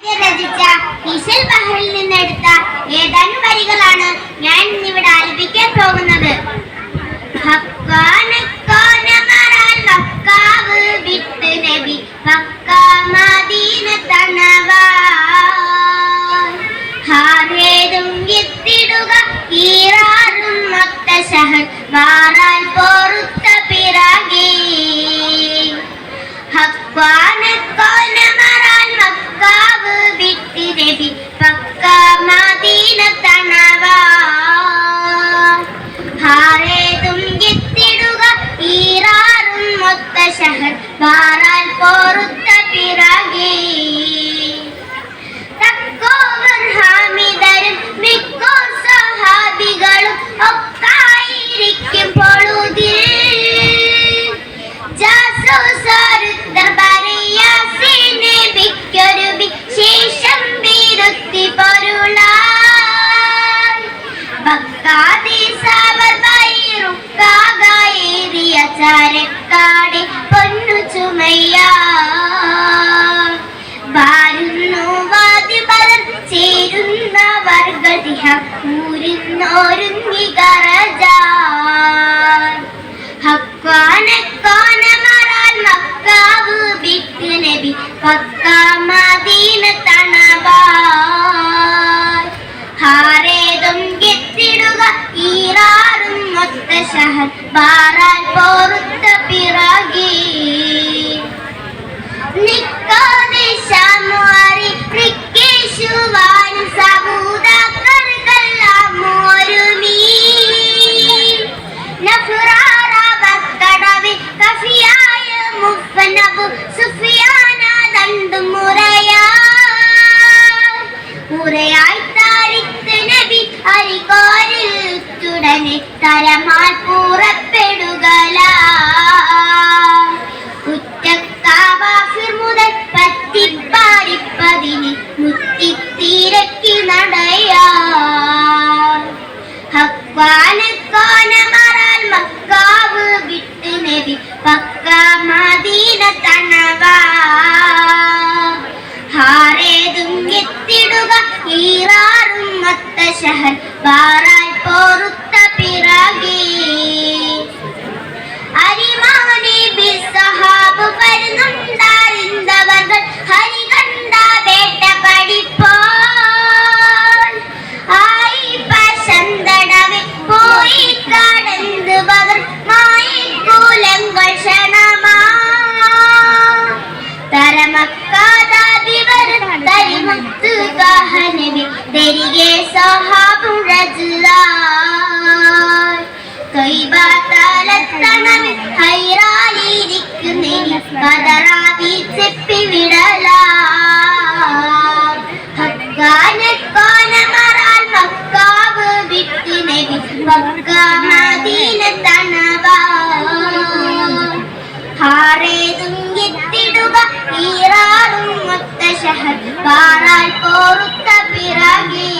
രചിച്ച ഈശൽ ബഹറിൽ നിന്നെടുത്ത ഏതാനും വരികളാണ് ഞാൻ ഇന്നിവിടെ ആലപിക്കാൻ പോകുന്നത്. വിട്ട് നബി ഹാരേതും എത്തിടുക ഈറാറും മൊത്ത ഷഹർ മാറാൻ പൊറുത്ത പിറകി നബി പക്ക മദീന തണവാ ഹാരേതും എത്തിടുക ഈറാറും മൊത്ത ഷഹർ മാറാൻ പൊറുത്ത പിറകി ഹാമിദരും മിക്കോ സഹാബികളും ഒക്കായിരിക്കും പൊഴുതിൽ ദർബാറിയാസിനെ ബിക്കൊരു വിശേഷം വിരുത്തി പൊരുളാൻ ഭക്താദിസവർ ബൈറുക്കാകേറിയ ചരക്കാടെ പൊന്നു ചുമയ്യാ വാരുന്നു വാദിബലർ ചേരുന്നവർ ഗതിഹ ഊരുന്നോരുങ്ങി കറജാൻ ഹക്വാനക്കോനമറാൻ മക്കാവ് വിട്ട് നബി പക്ക മദീന തണവാൻ ഹാരേതും എത്തിടുക ഈറാറും മൊത്ത ഷഹർ മാറാൻ പൊറുത്ത പിറകി നിക്കാതെ ശമുഅരി റിക്കേശുവാനും സബൂദക്കർക്കെല്ലാം ഒരുമി നഫ്റാറബക്കടവി കഫിയായ മുഫ്നബു സുഫിയാന ദണ്ടു മുറയായി താരിത്ത് നബി അരികോരിൽ തുടനെ തരമാൽ പുറപ്പെടുകല മുതൽ പത്തിപ്പാരിപ്പതിന് മുത്തിത്തിരക്കി നടയാ ഹക്വാനക്കോനമറാൻ മക്കാവ് വിട്ട് നബി പക്ക മദീന തണവാ ഹാരേതും എത്തിടുക ഈറാറും മൊത്ത ഷഹർ മാറാൻ പൊറുത്ത പിറകി അരിമാനെ ബിസഹാബ് വരുന്നുണ്ടായിരുന്നവർകൾ ഹരി കണ്ട വേട്ട പഠിപ്പോൾ ആയി പശന്തടവെ പോയി കടന്ന് ബദർ മായിക്കൂലങ്ങൾ ക്ഷണമാ തരമക്കാതാദിവർ തരിമുത്ത് കഹനബി തിരികെ സഹാബും റജുലാൻ തൊയ്ബാതലത്തണവിൽ ഹൈറാലിരിക്കുന്നേനി കതറാവി ചെപ്പി വിടലാൻ ഹക്കാനക്കോനമറാൻ മക്കാവ് വിട്ട് നബി പക്ക മദീന തണവാൻ ഹാരേതും എത്തിടുക ഈറാറും മൊത്ത ഷഹർ മാറാൻ പൊറുത്ത പിറകി